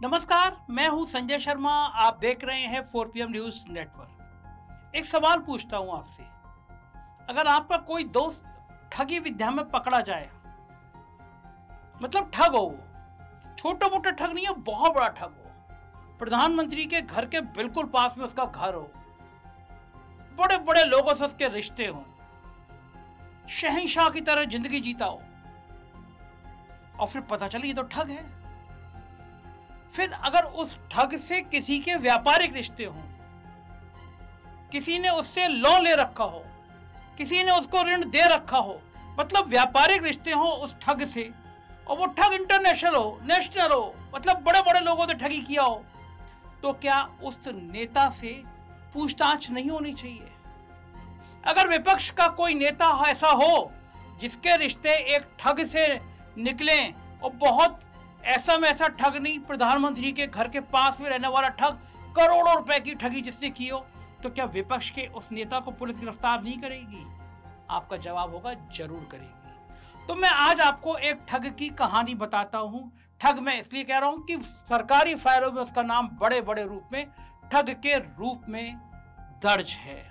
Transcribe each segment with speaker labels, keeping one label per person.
Speaker 1: नमस्कार, मैं हूं संजय शर्मा। आप देख रहे हैं 4PM न्यूज नेटवर्क। एक सवाल पूछता हूं आपसे, अगर आपका कोई दोस्त ठगी विद्या में पकड़ा जाए, मतलब ठग हो, वो छोटा मोटा ठग नहीं है, बहुत बड़ा ठग हो, प्रधानमंत्री के घर के बिल्कुल पास में उसका घर हो, बड़े बड़े लोगों से उसके रिश्ते हों, शहंशाह की तरह जिंदगी जीता हो, और फिर पता चले ये तो ठग है। फिर अगर उस ठग से किसी के व्यापारिक रिश्ते हों, किसी ने उससे लोन ले रखा हो, किसी ने उसको ऋण दे रखा हो, मतलब व्यापारिक रिश्ते हो उस ठग से, और वो ठग इंटरनेशनल हो, नेशनल हो, मतलब बड़े बड़े लोगों ने ठगी किया हो, तो क्या उस नेता से पूछताछ नहीं होनी चाहिए? अगर विपक्ष का कोई नेता ऐसा हो जिसके रिश्ते एक ठग से निकले, और बहुत ऐसा में ऐसा ठग नहीं, प्रधानमंत्री के घर के पास में रहने वाला ठग, करोड़ों रुपए की ठगी जिसने की हो, तो क्या विपक्ष के उस नेता को पुलिस गिरफ्तार नहीं करेगी? आपका जवाब होगा जरूर करेगी। तो मैं आज आपको एक ठग की कहानी बताता हूं। ठग मैं इसलिए कह रहा हूं कि सरकारी फाइलों में उसका नाम बड़े बड़े रूप में ठग के रूप में दर्ज है।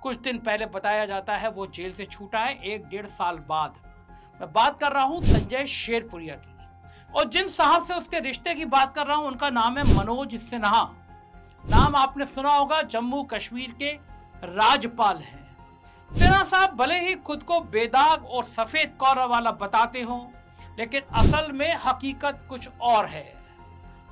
Speaker 1: कुछ दिन पहले बताया जाता है वो जेल से छूटा है 1-1.5 साल बाद। मैं बात कर रहा हूं संजय शेरपुरिया की, और जिन साहब से उसके रिश्ते की बात कर रहा हूं उनका नाम है मनोज सिन्हा। नाम आपने सुना होगा, जम्मू कश्मीर के राज्यपाल हैं। सिन्हा साहब भले ही खुद को बेदाग और सफेद कौर वाला बताते हो, लेकिन असल में हकीकत कुछ और है।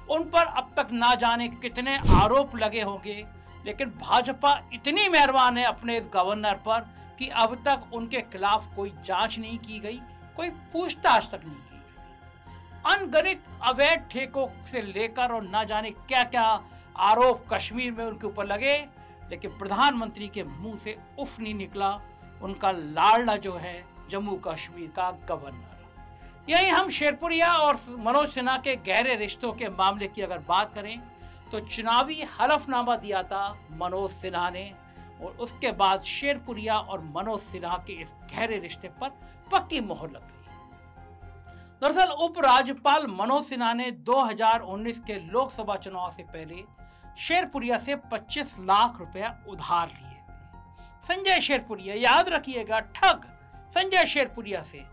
Speaker 1: उन पर अब तक ना जाने कितने आरोप लगे होंगे, लेकिन भाजपा इतनी मेहरबान है अपने इस गवर्नर पर कि अब तक उनके खिलाफ कोई जांच नहीं की गई, कोई पूछताछ तक नहीं की गई। अनगिनत अवैध ठेकों से लेकर और ना जाने क्या क्या आरोप कश्मीर में उनके ऊपर लगे, लेकिन प्रधानमंत्री के मुंह से उफ नहीं निकला उनका लाडला जो है जम्मू कश्मीर का गवर्नर। यही हम शेरपुरिया और मनोज सिन्हा के गहरे रिश्तों के मामले की अगर बात करें, तो चुनावी हलफनामा दिया था मनोज सिन्हा ने, और उसके बाद शेरपुरिया और मनोज सिन्हा के इस गहरे रिश्ते पर पक्की मोहर लग गई। दरअसल उपराज्यपाल मनोज सिन्हा ने 2019 के लोकसभा चुनाव से पहले शेरपुरिया से 25 लाख रुपया उधार लिए थे। संजय शेरपुरिया, याद रखिएगा, ठग संजय शेरपुरिया से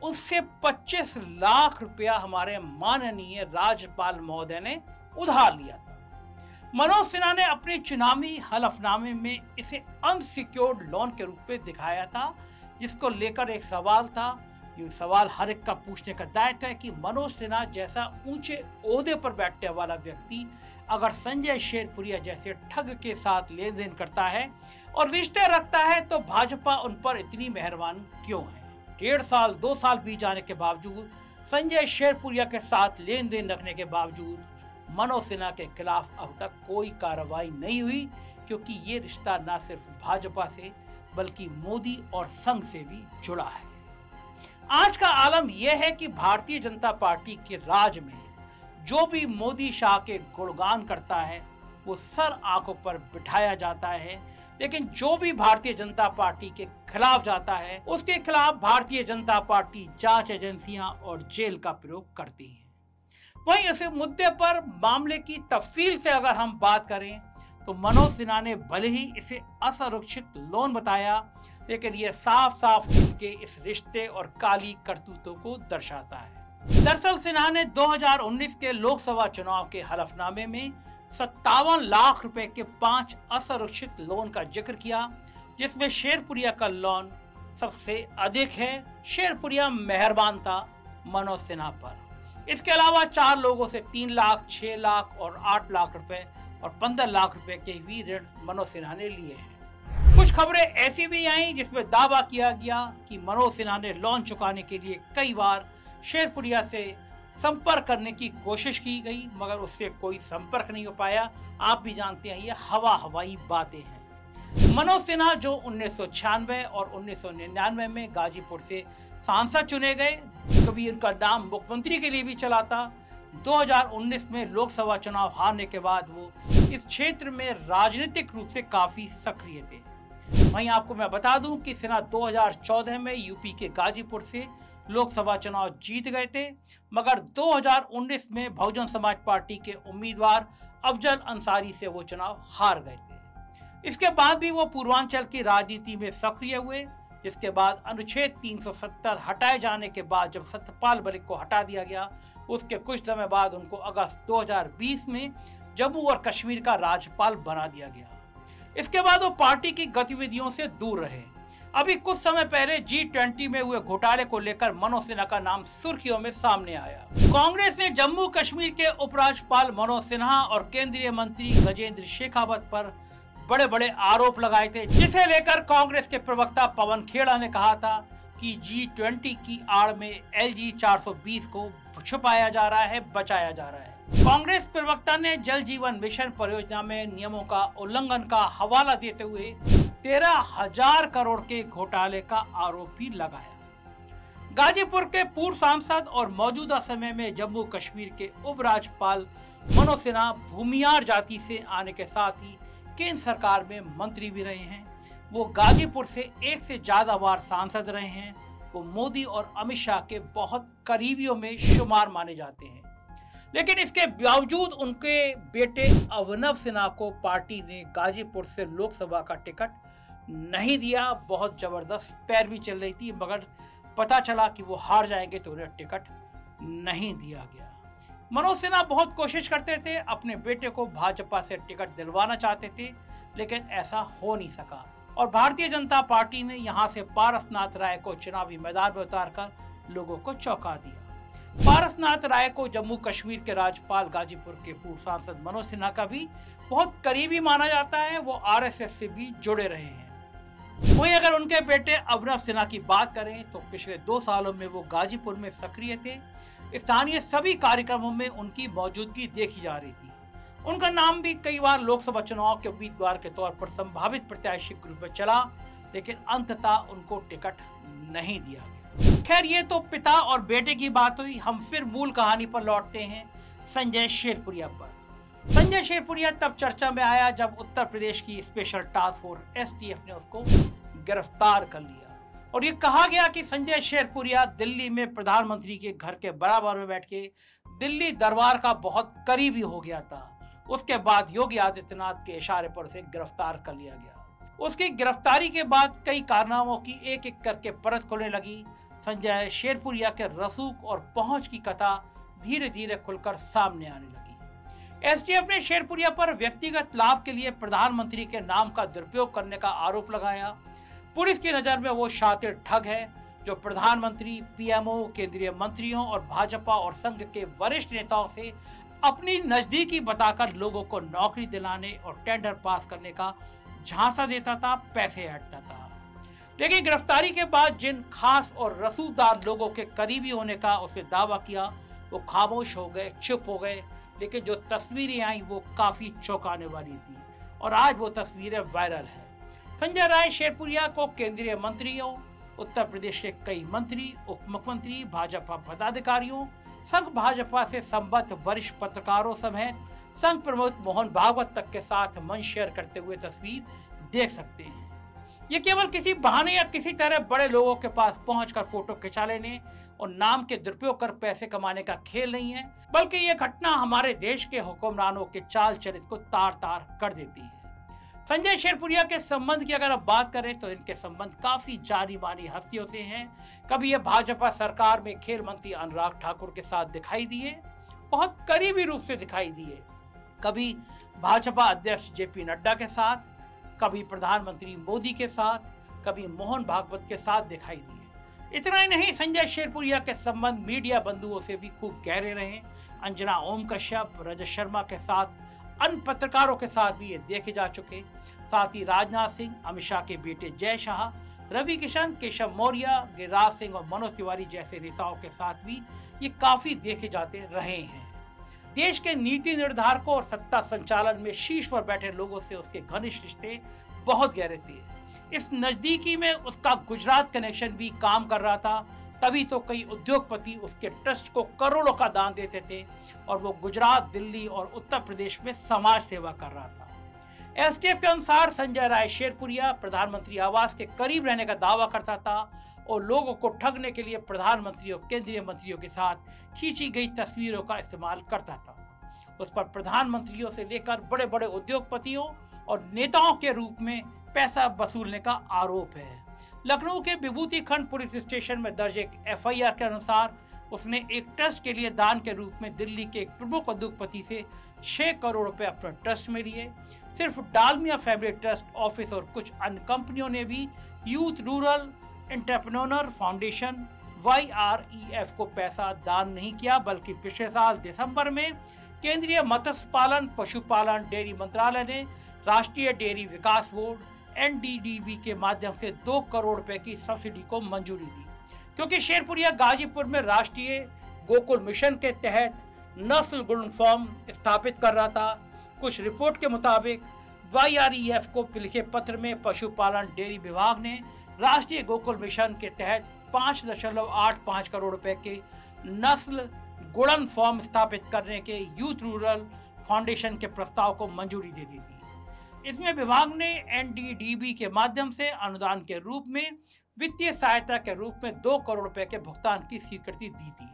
Speaker 1: उससे 25 लाख रुपया हमारे माननीय राज्यपाल महोदय ने उधार लिया था। मनोज सिन्हा ने अपने चुनावी हलफनामे में इसे अनसिक्योर्ड लोन के रूप में दिखाया था, जिसको लेकर एक सवाल था। ये सवाल हर एक का पूछने का दायित्व है कि मनोज सिन्हा जैसा ऊंचे ओहदे पर बैठने वाला व्यक्ति अगर संजय शेरपुरिया जैसे ठग के साथ लेन देन करता है और रिश्ते रखता है, तो भाजपा उन पर इतनी मेहरबान क्यों है? 1.5 साल 2 साल बीत जाने के बावजूद, संजय शेरपुरिया के साथ लेन देन रखने के बावजूद मनोज सिन्हा के खिलाफ अब तक कोई कार्रवाई नहीं हुई, क्योंकि ये रिश्ता न सिर्फ भाजपा से बल्कि मोदी और संघ से भी जुड़ा है। आज का आलम यह है कि भारतीय जनता पार्टी के राज में जो भी मोदी शाह के गुणगान करता है वो सर आंखों पर बिठाया जाता है, लेकिन जो भी भारतीय जनता पार्टी के खिलाफ जाता है उसके खिलाफ भारतीय जनता पार्टी जांच एजेंसियां और जेल का प्रयोग करती है। वहीं इस मुद्दे पर मामले की तफसील से अगर हम बात करें, तो मनोज सिन्हा ने भले ही इसे असुरक्षित लोन बताया, लेकिन यह साफ साफ इनके इस रिश्ते और काली करतूतों को दर्शाता है। दरअसल सिन्हा ने 2019 के लोकसभा चुनाव के हलफनामे में 57 लाख रुपए के 5 असुरक्षित लोन का जिक्र किया, जिसमें शेरपुरिया का लोन सबसे अधिक है। शेरपुरिया मेहरबान था मनोज सिन्हा पर। इसके अलावा 4 लोगों से 3 लाख, 6 लाख और 8 लाख रुपए और 15 लाख रुपए के भी ऋण मनोज सिन्हा ने लिए हैं। कुछ खबरें ऐसी भी आई जिसमें दावा किया गया कि मनोज सिन्हा ने लोन चुकाने के लिए कई बार शेरपुरिया से संपर्क करने की कोशिश की गई, मगर उससे कोई संपर्क नहीं हो पाया। आप भी जानते हैं ये हवाई बातें हैं। मनोज सिन्हा जो 1996 और 1999 में गाजीपुर से सांसद चुने गए, कभी उनका नाम मुख्यमंत्री के लिए भी चला था। 2019 में लोकसभा चुनाव हारने के बाद वो इस क्षेत्र में राजनीतिक रूप से काफी सक्रिय थे। वहीं आपको मैं बता दूं कि सिन्हा 2014 में यूपी के गाजीपुर से लोकसभा चुनाव जीत गए थे, मगर 2019 में बहुजन समाज पार्टी के उम्मीदवार अफजल अंसारी से वो चुनाव हार गए थे। इसके बाद भी वो पूर्वांचल की राजनीति में सक्रिय हुए, जिसके बाद अनुच्छेद 370 हटाए जाने के बाद जब सत्यपाल मलिक को हटा दिया गया, उसके कुछ समय बाद उनको अगस्त 2020 में जम्मू और कश्मीर का राज्यपाल बना दिया गया। इसके बाद वो पार्टी की गतिविधियों से दूर रहे। अभी कुछ समय पहले G20 में हुए घोटाले को लेकर मनोज सिन्हा का नाम सुर्खियों में सामने आया। कांग्रेस ने जम्मू कश्मीर के उपराज्यपाल मनोज सिन्हा और केंद्रीय मंत्री गजेंद्र शेखावत पर बड़े बड़े आरोप लगाए थे, जिसे लेकर कांग्रेस के प्रवक्ता पवन खेड़ा ने कहा था कि G20 की आड़ में LG 420 को छुपाया जा रहा है, बचाया जा रहा है। कांग्रेस प्रवक्ता ने जल जीवन मिशन परियोजना में नियमों का उल्लंघन का हवाला देते हुए 13,000 करोड़ के घोटाले का आरोप भी लगाया। गाजीपुर के पूर्व सांसद और मौजूदा समय में जम्मू कश्मीर के उपराज्यपाल मनोज सिन्हा भूमियार जाति से आने के साथ ही केंद्र सरकार में मंत्री भी रहे हैं। वो गाजीपुर से एक से ज्यादा बार सांसद रहे हैं। वो मोदी और अमित शाह के बहुत करीबियों में शुमार माने जाते हैं, लेकिन इसके बावजूद उनके बेटे अभिनव सिन्हा को पार्टी ने गाजीपुर से लोकसभा का टिकट नहीं दिया। बहुत जबरदस्त पैरवी चल रही थी, मगर पता चला कि वो हार जाएंगे तो उन्हें टिकट नहीं दिया गया। मनोज सिन्हा बहुत कोशिश करते थे, अपने बेटे को भाजपा से टिकट दिलवाना चाहते थे, लेकिन ऐसा हो नहीं सका और भारतीय जनता पार्टी ने यहां से पारसनाथ राय को चुनावी मैदान में उतारकर लोगों को चौंका दिया। पारसनाथ राय को जम्मू कश्मीर के राज्यपाल गाजीपुर के पूर्व सांसद मनोज सिन्हा का भी बहुत करीबी माना जाता है। वो RSS से भी जुड़े रहे हैं। वहीं अगर उनके बेटे अभिनव सिन्हा की बात करें तो पिछले 2 सालों में वो गाजीपुर में सक्रिय थे। स्थानीय सभी कार्यक्रमों में उनकी मौजूदगी देखी जा रही थी। उनका नाम भी कई बार लोकसभा चुनाव के उम्मीदवार के तौर पर संभावित प्रत्याशी के रूप में चला, लेकिन अंततः उनको टिकट नहीं दिया गया। खैर, ये तो पिता और बेटे की बात हुई। हम फिर मूल कहानी पर लौटते हैं, संजय शेरपुरिया पर। संजय शेरपुरिया तब चर्चा में आया जब उत्तर प्रदेश की स्पेशल टास्क फोर्स STF ने उसको गिरफ्तार कर लिया और ये कहा गया कि संजय शेरपुरिया दिल्ली में प्रधानमंत्री के घर के बराबर में बैठ के दिल्ली दरबार का बहुत करीबी हो गया था। उसके बाद योगी आदित्यनाथ के इशारे पर उसे गिरफ्तार कर लिया गया। उसकी गिरफ्तारी के बाद कई कारनामों की एक एक करके परत खुलने लगी। संजय शेरपुरिया के रसूख और पहुंच की कथा धीरे धीरे खुलकर सामने आने लगी। STF ने शेरपुरिया पर व्यक्तिगत लाभ के लिए प्रधानमंत्री के नाम का दुरुपयोग करने का आरोप लगाया। पुलिस की नजर में वो शातिर ठग है जो प्रधानमंत्री, PMO, केंद्रीय मंत्रियों और भाजपा और संघ के वरिष्ठ नेताओं से अपनी नजदीकी बताकर लोगों को नौकरी दिलाने और टेंडर पास करने का झांसा देता था, पैसे हटता था। लेकिन गिरफ्तारी के बाद जिन खास और रसूखदार लोगों के करीबी होने का उसे दावा किया, वो खामोश हो गए, चुप हो गए। लेकिन जो तस्वीरें आई वो काफी चौंकाने वाली थी और आज वो तस्वीरें वायरल है। संजय राय शेरपुरिया को केंद्रीय मंत्रियों, उत्तर प्रदेश के कई मंत्री, उप मुख्यमंत्री, भाजपा पदाधिकारियों, संघ भाजपा से संबद्ध वरिष्ठ पत्रकारों समेत संघ प्रमुख मोहन भागवत तक के साथ मंच शेयर करते हुए तस्वीर देख सकते हैं। ये केवल किसी बहाने या किसी तरह बड़े लोगों के पास पहुंचकर फोटो खिंचा लेने और नाम के दुरुपयोग कर पैसे कमाने का खेल नहीं है, बल्कि ये घटना हमारे देश के हुक्मरानों के चाल चरित्र को तार तार कर देती है। संजय शेरपुरिया के संबंध की अगर आप बात करें तो इनके संबंध काफी जानी मानी हस्तियों से हैं। कभी ये भाजपा सरकार में खेल मंत्री अनुराग ठाकुर के साथ दिखाई दिए, बहुत करीबी रूप से दिखाई दिए, कभी भाजपा अध्यक्ष JP नड्डा के साथ, कभी प्रधानमंत्री मोदी के साथ, कभी मोहन भागवत के साथ दिखाई दिए। इतना ही नहीं, संजय शेरपुरिया के संबंध मीडिया बंधुओं से भी खूब गहरे रहे। अंजना ओम कश्यप, रजत शर्मा के साथ, अन्य पत्रकारों के साथ भी ये देखे जा चुके। साथ ही राजनाथ सिंह, अमित शाह के बेटे जय शाह, रवि किशन, केशव मौर्य, गिरिराज सिंह और मनोज तिवारी जैसे नेताओं के साथ भी ये काफी देखे जाते रहे हैं। देश के नीति निर्धारकों और सत्ता संचालन में शीर्ष पर बैठे लोगों से उसके घनिष्ठ रिश्ते बहुत गहरे थे। इस नजदीकी में उसका गुजरात कनेक्शन भी काम कर रहा था, तभी तो कई उद्योगपति उसके ट्रस्ट को करोड़ों का दान देते थे और वो गुजरात, दिल्ली और उत्तर प्रदेश में समाज सेवा कर रहा था। STF के अनुसार संजय राय शेरपुरिया प्रधानमंत्री आवास के करीब रहने का दावा करता था और लोगों को ठगने के लिए प्रधानमंत्री और केंद्रीय मंत्रियों के साथ खींची गई तस्वीरों का इस्तेमाल करता था। उस पर प्रधानमंत्रियों से लेकर बड़े बड़े उद्योगपतियों और नेताओं के रूप में पैसा वसूलने का आरोप है। लखनऊ के विभूति खंड पुलिस स्टेशन में दर्ज एक एफआईआर के अनुसार उसने एक ट्रस्ट के लिए दान के रूप में दिल्ली के एक प्रमुख उद्योगपति से 6 करोड़ रुपए अपने ट्रस्ट में लिए। सिर्फ डालमिया फैमिली ट्रस्ट ऑफिस और कुछ अन्य कंपनियों ने भी youth rural entrepreneur foundation YREF को पैसा दान नहीं किया, बल्कि पिछले साल दिसंबर में केंद्रीय मत्स्य पालन पशुपालन डेयरी मंत्रालय ने राष्ट्रीय डेयरी विकास बोर्ड NDDB के माध्यम से 2 करोड़ रुपए की सब्सिडी को मंजूरी दी, क्योंकि शेरपुरिया गाजीपुर में राष्ट्रीय गोकुल मिशन के तहत नस्ल गुण फॉर्म स्थापित कर रहा था। कुछ रिपोर्ट के मुताबिक YREF को लिखे पत्र में पशुपालन डेयरी विभाग ने राष्ट्रीय गोकुल मिशन के तहत 5.85 करोड़ रुपए के नस्ल गुणन फॉर्म स्थापित करने के यूथ रूरल फाउंडेशन के प्रस्ताव को मंजूरी दे दी थी। इसमें विभाग ने NDDB के माध्यम से अनुदान के रूप में वित्तीय सहायता के रूप में 2 करोड़ रुपए के भुगतान की स्वीकृति दी थी।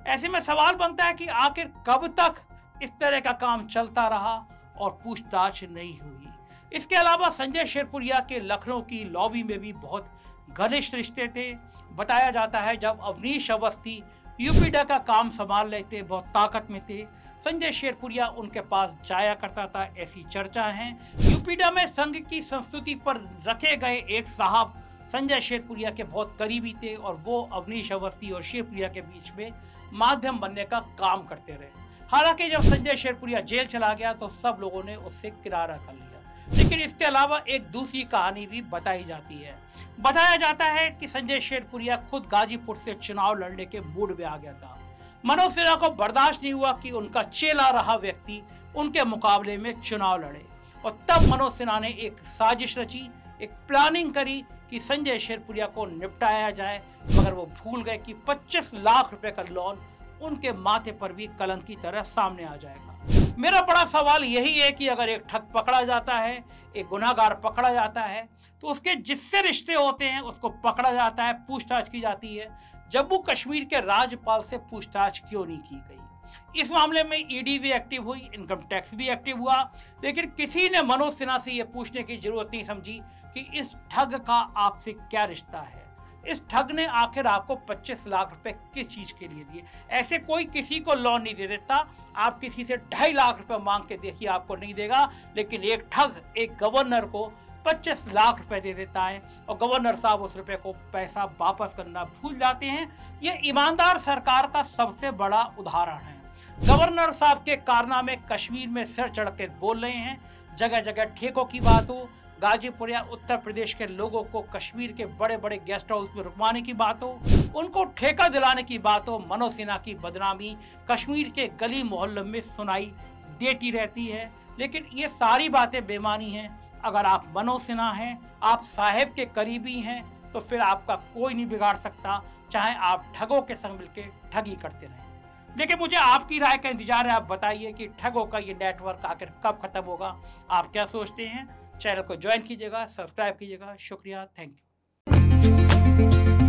Speaker 1: ऐसे में सवाल बनता है कि आखिर कब तक इस तरह का काम चलता रहा और पूछताछ नहीं हुई। इसके अलावा संजय शेरपुरिया के लखनऊ की लॉबी में भी बहुत घनिष्ठ रिश्ते थे। बताया जाता है जब अवनीश अवस्थी यूपीडा का काम संभाल रहे थे, बहुत ताकत में थे, संजय शेरपुरिया उनके पास जाया करता था, ऐसी चर्चा है। यूपीडा में संघ की संस्तुति पर रखे गए एक साहब संजय शेरपुरिया के बहुत करीबी थे और वो अवनीश अवस्थी और शेरपुरिया के बीच में माध्यम बनने का काम करते रहे। हालांकि जब संजय शेरपुरिया जेल चला गया तो सब लोगों ने उससे किनारा कर लिया, लेकिन इसके अलावा एक दूसरी कहानी भी बताई जाती है। बताया जाता है कि संजय शेरपुरिया खुद गाजीपुर से चुनाव लड़ने के मूड में आ गया था। मनोज सिन्हा को बर्दाश्त नहीं हुआ कि उनका चेला रहा व्यक्ति उनके मुकाबले में चुनाव लड़े, और तब मनोज सिन्हा ने एक साजिश रची, एक प्लानिंग करी कि संजय शेरपुरिया को निपटाया जाए, मगर वो भूल गए कि 25 लाख रुपए का लोन उनके माथे पर भी कलंक की तरह सामने आ जाएगा। मेरा बड़ा सवाल यही है कि अगर एक ठग पकड़ा जाता है, एक गुनाहगार पकड़ा जाता है, तो उसके जिससे रिश्ते होते हैं उसको पकड़ा जाता है, पूछताछ की जाती है। जम्मू कश्मीर के राज्यपाल से पूछताछ क्यों नहीं की गई? इस मामले में ईडी भी एक्टिव हुई, इनकम टैक्स भी एक्टिव हुआ, लेकिन किसी ने मनोज सिन्हा से यह पूछने की जरूरत नहीं समझी कि इस ठग का आपसे क्या रिश्ता है। इस ठग ने आखिर आपको 25 लाख रुपए किस चीज के लिए दिए? ऐसे कोई किसी को लोन नहीं दे देता। आप किसी से 2.5 लाख रुपए मांग के देखिए, आपको नहीं देगा, लेकिन एक ठग एक गवर्नर को 25 लाख रुपए दे देता है और गवर्नर साहब उस रुपए को पैसा वापस करना भूल जाते हैं। ये ईमानदार सरकार का सबसे बड़ा उदाहरण है। गवर्नर साहब के कारनामे कश्मीर में सिर चढ़ के बोल रहे हैं। जगह जगह ठेकों की बात हो, गाजीपुर या उत्तर प्रदेश के लोगों को कश्मीर के बड़े बड़े गेस्ट हाउस में रुकवाने की बात हो, उनको ठेका दिलाने की बात हो, मनोज सिन्हा की बदनामी कश्मीर के गली मोहल्लों में सुनाई देती रहती है। लेकिन ये सारी बातें बेमानी हैं। अगर आप मनोज सिन्हा हैं, आप साहेब के करीबी हैं, तो फिर आपका कोई नहीं बिगाड़ सकता, चाहे आप ठगों के संग मिलकर ठगी करते रहें। लेकिन मुझे आपकी राय का इंतजार है। आप बताइए कि ठगों का ये नेटवर्क आखिर कब खत्म होगा? आप क्या सोचते हैं? चैनल को ज्वाइन कीजिएगा, सब्सक्राइब कीजिएगा। शुक्रिया, थैंक यू।